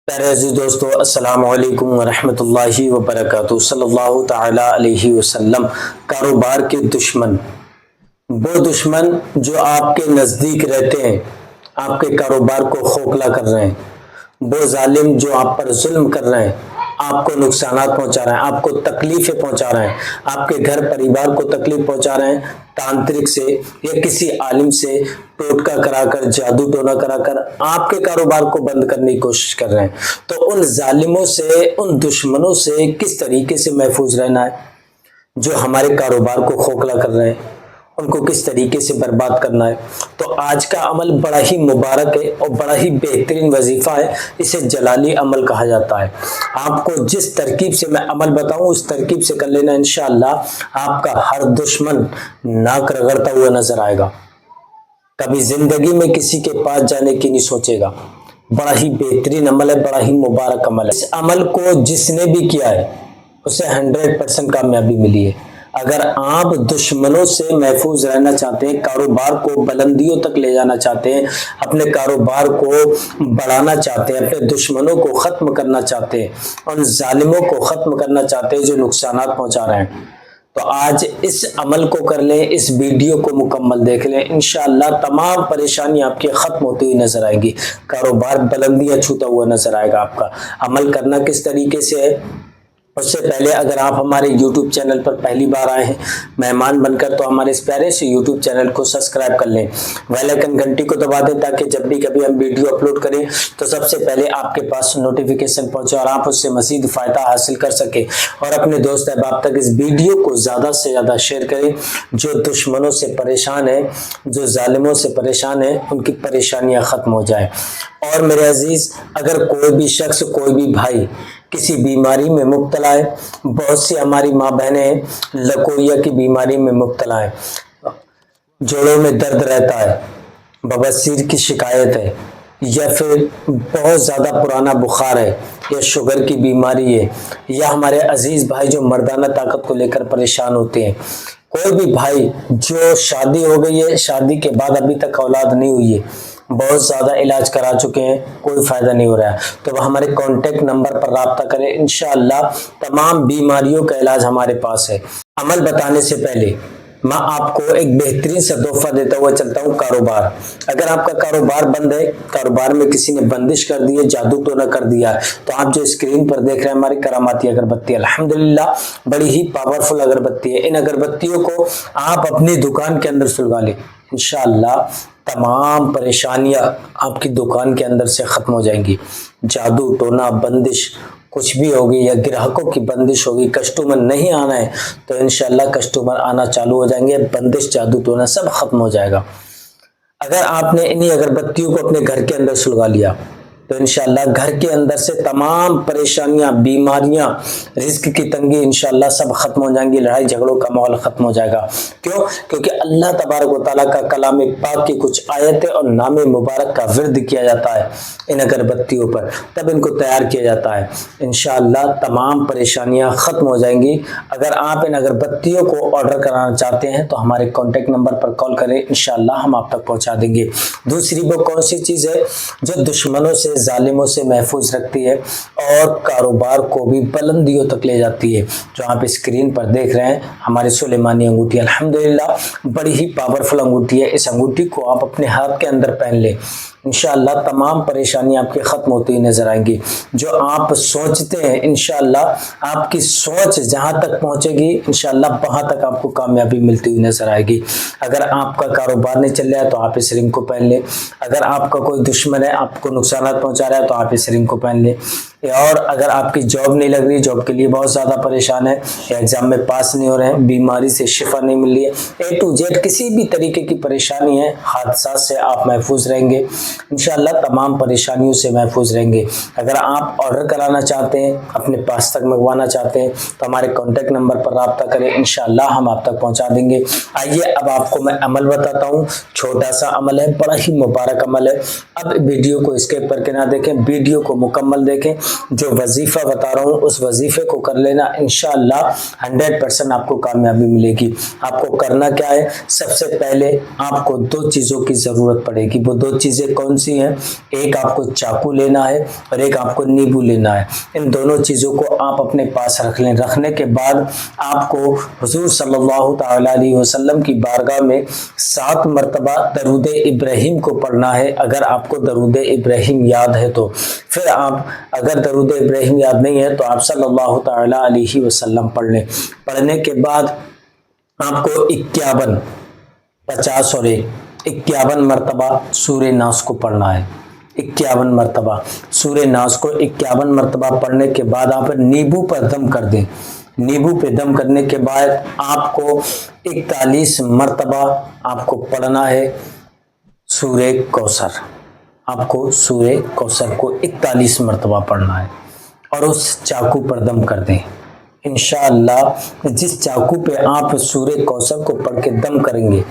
پیارے عزیز دوستو، السلام علیکم ورحمۃ اللہ وبرکاتہ۔ صلی اللہ تعالی علیہ وسلم۔ کاروبار کے دشمن، وہ دشمن جو آپ کے نزدیک رہتے ہیں، آپ کے کاروبار کو کھوکھلا کر رہے ہیں، وہ ظالم جو آپ پر ظلم کر رہے ہیں، آپ کو نقصانات پہنچا رہے ہیں، آپ کو تکلیفیں پہنچا رہے ہیں، آپ کے گھر پریوار کو تکلیف پہنچا رہے ہیں، تانترک سے یا کسی عالم سے ٹوٹکا کرا کر، جادو ٹونا کرا کر آپ کے کاروبار کو بند کرنے کی کوشش کر رہے ہیں، تو ان ظالموں سے، ان دشمنوں سے کس طریقے سے محفوظ رہنا ہے جو ہمارے کاروبار کو کھوکھلا کر رہے ہیں، ان کو کس طریقے سے برباد کرنا ہے۔ تو آج کا عمل بڑا ہی مبارک ہے اور بڑا ہی بہترین وظیفہ ہے، اسے جلالی عمل کہا جاتا ہے۔ آپ کو جس ترکیب سے میں عمل بتاؤں اس ترکیب سے کر لینا، انشاءاللہ آپ کا ہر دشمن ناک رگڑتا ہوا نظر آئے گا، کبھی زندگی میں کسی کے پاس جانے کی نہیں سوچے گا۔ بڑا ہی بہترین عمل ہے، بڑا ہی مبارک عمل ہے۔ اس عمل کو جس نے بھی کیا ہے اسے 100% کامیابی ملی ہے۔ اگر آپ دشمنوں سے محفوظ رہنا چاہتے ہیں، کاروبار کو بلندیوں تک لے جانا چاہتے ہیں، اپنے کاروبار کو بڑھانا چاہتے ہیں، اپنے دشمنوں کو ختم کرنا چاہتے ہیں، ان ظالموں کو ختم کرنا چاہتے ہیں جو نقصانات پہنچا رہے ہیں، تو آج اس عمل کو کر لیں، اس ویڈیو کو مکمل دیکھ لیں، انشاءاللہ تمام پریشانیاں آپ کی ختم ہوتی ہوئی نظر آئیں گی، کاروبار بلندیاں چھوتا ہوا نظر آئے گا۔ آپ کا عمل کرنا کس طریقے سے ہے، اس سے پہلے اگر آپ ہمارے یوٹیوب چینل پر پہلی بار آئے ہیں مہمان بن کر، تو ہمارے اس پیارے سے یوٹیوب چینل کو سبسکرائب کر لیں، بیل آئیکن گھنٹی کو دبا دیں تاکہ جب بھی کبھی ہم ویڈیو اپلوڈ کریں تو سب سے پہلے آپ کے پاس نوٹیفیکیشن پہنچے اور آپ اس سے مزید فائدہ حاصل کر سکیں، اور اپنے دوست احباب تک اس ویڈیو کو زیادہ سے زیادہ شیئر کریں۔ جو دشمنوں سے پریشان ہیں، جو ظالموں سے پریشان ہیں، ان کی پریشانیاں ختم ہو جائیں۔ اور میرے عزیز، اگر کوئی بھی شخص، کوئی بھی بھائی کسی بیماری میں مبتلا ہے، بہت سی ہماری ماں بہنیں لکویا کی بیماری میں مبتلا ہیں، جوڑوں میں درد رہتا ہے، بواسیر کی شکایت ہے، یا پھر بہت زیادہ پرانا بخار ہے، یا شوگر کی بیماری ہے، یا ہمارے عزیز بھائی جو مردانہ طاقت کو لے کر پریشان ہوتے ہیں، کوئی بھی بھائی جو شادی ہو گئی ہے، شادی کے بعد ابھی تک اولاد نہیں ہوئی ہے، بہت زیادہ علاج کرا چکے ہیں، کوئی فائدہ نہیں ہو رہا ہے، تو وہ ہمارے کانٹیکٹ نمبر پر رابطہ کریں، انشاءاللہ تمام بیماریوں کا علاج ہمارے پاس ہے۔ عمل بتانے سے پہلے میں آپ کو ایک بہترین سا تحفہ دیتا ہوا چلتا ہوں۔ کاروبار، اگر آپ کا کاروبار بند ہے، کاروبار میں کسی نے بندش کر دی ہے، جادو ٹونا کر دیا ہے، تو آپ جو اسکرین پر دیکھ رہے ہیں ہماری کراماتی اگربتی، الحمدللہ بڑی ہی پاورفل اگربتی ہے، ان اگربتیوں کو آپ اپنی دکان کے اندر سلگا لیں، انشاءاللہ تمام پریشانیاں آپ کی دکان کے اندر سے ختم ہو جائیں گی۔ جادو ٹونا، بندش کچھ بھی ہوگی، یا گراہکوں کی بندش ہوگی، کسٹمر نہیں آنا ہے تو انشاءاللہ کسٹمر آنا چالو ہو جائیں گے، بندش جادو ٹونا سب ختم ہو جائے گا۔ اگر آپ نے انہی اگربتیوں کو اپنے گھر کے اندر سلگا لیا تو انشاءاللہ گھر کے اندر سے تمام پریشانیاں، بیماریاں، رزق کی تنگی انشاءاللہ سب ختم ہو جائیں گی، لڑائی جھگڑوں کا ماحول ختم ہو جائے گا۔ کیوں؟ کیونکہ اللہ تبارک و تعالیٰ کا کلام پاک کی کچھ آیتیں اور نام مبارک کا ورد کیا جاتا ہے ان اگربتیوں پر، تب ان کو تیار کیا جاتا ہے، انشاءاللہ تمام پریشانیاں ختم ہو جائیں گی۔ اگر آپ ان اگربتیوں کو آرڈر کرانا چاہتے ہیں تو ہمارے کانٹیکٹ نمبر پر کال کریں، انشاءاللہ ہم آپ تک پہنچا دیں گے۔ دوسری وہ کون سی چیز ہے جو دشمنوں سے، ظالموں سے محفوظ رکھتی ہے اور کاروبار کو بھی بلندیوں تک لے جاتی ہے، جو آپ اسکرین پر دیکھ رہے ہیں ہماری سلیمانی انگوٹھی، الحمدللہ بڑی ہی پاورفل انگوٹھی ہے، اس انگوٹھی کو آپ اپنے ہاتھ کے اندر پہن لیں، انشاءاللہ تمام پریشانیاں آپ کی ختم ہوتی ہوئی نظر آئیں گی۔ جو آپ سوچتے ہیں انشاءاللہ آپ کی سوچ جہاں تک پہنچے گی انشاءاللہ وہاں تک آپ کو کامیابی ملتی ہوئی نظر آئے گی۔ اگر آپ کا کاروبار نہیں چل رہا ہے تو آپ اس رنگ کو پہن لیں، اگر آپ کا کوئی دشمن ہے آپ کو نقصانات پہنچا رہا ہے تو آپ اس رنگ کو پہن لیں، اور اگر آپ کی جاب نہیں لگ رہی، جاب کے لیے بہت زیادہ پریشان ہے، یا ایگزام میں پاس نہیں ہو رہے ہیں، بیماری سے شفا نہیں مل رہی ہے، اے ٹو زیڈ کسی بھی طریقے کی پریشانی ہے، حادثات سے آپ محفوظ رہیں گے، انشاءاللہ تمام پریشانیوں سے محفوظ رہیں گے۔ اگر آپ آرڈر کرانا چاہتے ہیں، اپنے پاس تک منگوانا چاہتے ہیں تو ہمارے کانٹیکٹ نمبر پر رابطہ کریں، انشاءاللہ ہم آپ تک پہنچا دیں گے۔ آئیے اب آپ کو میں عمل بتاتا ہوں، چھوٹا سا عمل ہے، بڑا ہی مبارک عمل ہے۔ اب ویڈیو کو اسکپ کر کے نہ دیکھیں، ویڈیو کو مکمل دیکھیں، جو وظیفہ بتا رہا ہوں اس وظیفے کو کر لینا، انشاءاللہ 100% آپ کو کامیابی ملے گی۔ آپ کو کرنا کیا ہے، سب سے پہلے آپ کو 2 چیزوں کی ضرورت پڑے گی۔ وہ 2 چیزیں کون سی ہیں؟ ایک آپ کو چاقو لینا ہے اور ایک آپ کو نیبو لینا ہے۔ ان دونوں چیزوں کو آپ اپنے پاس رکھ لیں۔ رکھنے کے بعد آپ کو حضور صلی اللہ تعالی علیہ وسلم کی بارگاہ میں 7 مرتبہ درود ابراہیم کو پڑھنا ہے، اگر آپ کو درود ابراہیم یاد ہے تو۔ پھر آپ اگر درود ابراہیم یاد نہیں ہے تو آپ صلی اللہ تعالی علیہ وسلم پڑھ لیں۔ پڑھنے کے بعد آپ کو 51 50 اور 51 مرتبہ سورہ ناس کو پڑھنا ہے۔ 51 مرتبہ سورہ ناس کو 51 مرتبہ پڑھنے کے بعد آپ نیبو پر دم کر دیں۔ نیبو پہ دم کرنے کے بعد آپ کو 41 مرتبہ آپ کو پڑھنا ہے سورہ کوثر۔ آپ کو سورہ کوثر کو 41 مرتبہ پڑھنا ہے اور اس چاقو پر دم کر دیں۔ انشاءاللہ جس چاقو پہ آپ سورہ کوثر کو پڑھ کے دم کریں گے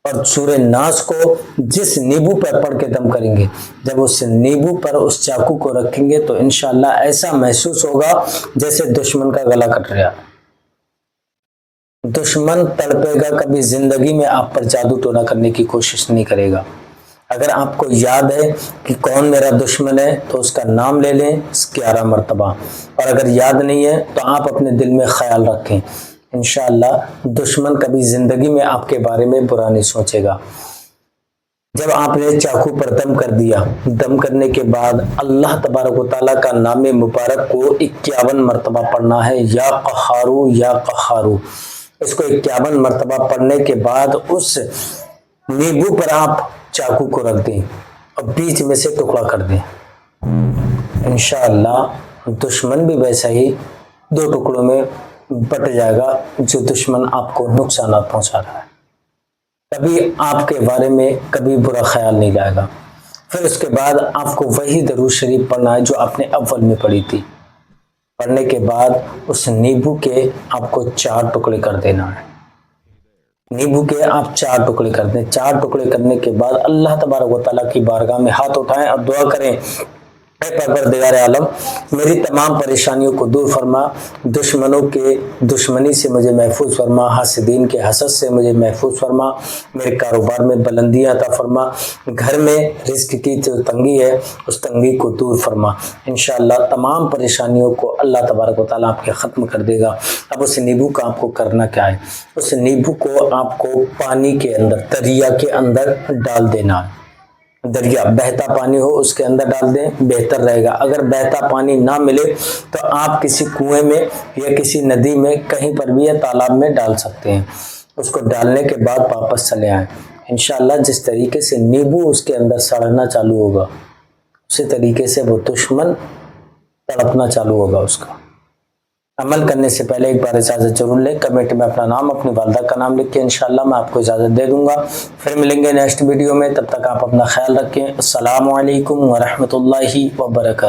اور سورہ ناس کو جس نیبو پر پڑھ کے دم کریں گے، جب اس نیبو پر اس چاقو کو رکھیں گے تو انشاءاللہ ایسا محسوس ہوگا جیسے دشمن کا گلا کٹ رہا۔ دشمن تڑپے گا، کبھی زندگی میں آپ پر جادو ٹونا کرنے کی کوشش نہیں کرے گا۔ اگر آپ کو یاد ہے کہ کون میرا دشمن ہے تو اس کا نام لے لیں 11 مرتبہ، اور اگر یاد نہیں ہے تو آپ اپنے دل میں خیال رکھیں، انشاءاللہ دشمن کبھی زندگی میں آپ کے بارے میں برا نہیں سوچے گا۔ جب آپ نے چاقو پر دم کر دیا، دم کرنے کے بعد اللہ تبارک و تعالیٰ کا نام مبارک کو 51 مرتبہ پڑھنا ہے، یا قہارو یا قہارو۔ اس کو 51 مرتبہ پڑھنے کے بعد اس نیبو پر آپ چاقو کو رکھ دیں اور بیچ میں سے ٹکڑا کر دیں۔ انشاءاللہ دشمن بھی ویسا ہی 2 ٹکڑوں میں بٹ جائے گا جو دشمن آپ کو نقصانات پہنچا رہا ہے، کبھی آپ کے بارے میں کبھی برا خیال نہیں لائے گا۔ پھر اس کے بعد آپ کو وہی درود شریف پڑھنا ہے جو آپ نے اول میں پڑھی تھی۔ پڑھنے کے بعد اس نیبو کے آپ کو 4 ٹکڑے کر دینا ہے۔ نیبو کے آپ 4 ٹکڑے کر دیں۔ 4 ٹکڑے کرنے کے بعد اللہ تبارک و تعالیٰ کی بارگاہ میں ہاتھ اٹھائیں اور دعا کریں، اے پروردگار عالم، میری تمام پریشانیوں کو دور فرما، دشمنوں کے دشمنی سے مجھے محفوظ فرما، حاسدین کے حسد سے مجھے محفوظ فرما، میرے کاروبار میں بلندیاں عطا فرما، گھر میں رزق کی جو تنگی ہے اس تنگی کو دور فرما۔ انشاءاللہ تمام پریشانیوں کو اللہ تبارک و تعالیٰ آپ کے ختم کر دے گا۔ اب اس نیبو کا آپ کو کرنا کیا ہے، اس نیبو کو آپ کو پانی کے اندر، دریا کے اندر ڈال دینا ہے۔ دریا بہتا پانی ہو اس کے اندر ڈال دیں، بہتر رہے گا۔ اگر بہتا پانی نہ ملے تو آپ کسی کنویں میں یا کسی ندی میں کہیں پر بھی یا تالاب میں ڈال سکتے ہیں۔ اس کو ڈالنے کے بعد واپس چلے آئیں۔ انشاءاللہ جس طریقے سے نیبو اس کے اندر سڑنا چالو ہوگا اسی طریقے سے وہ دشمن تڑپنا چالو ہوگا اس کا۔ عمل کرنے سے پہلے ایک بار اجازت ضرور لیں، کمنٹ میں اپنا نام، اپنی والدہ کا نام لکھ کے انشاءاللہ میں آپ کو اجازت دے دوں گا۔ پھر ملیں گے نیکسٹ ویڈیو میں، تب تک آپ اپنا خیال رکھیں۔ السلام علیکم ورحمۃ اللہ وبرکاتہ۔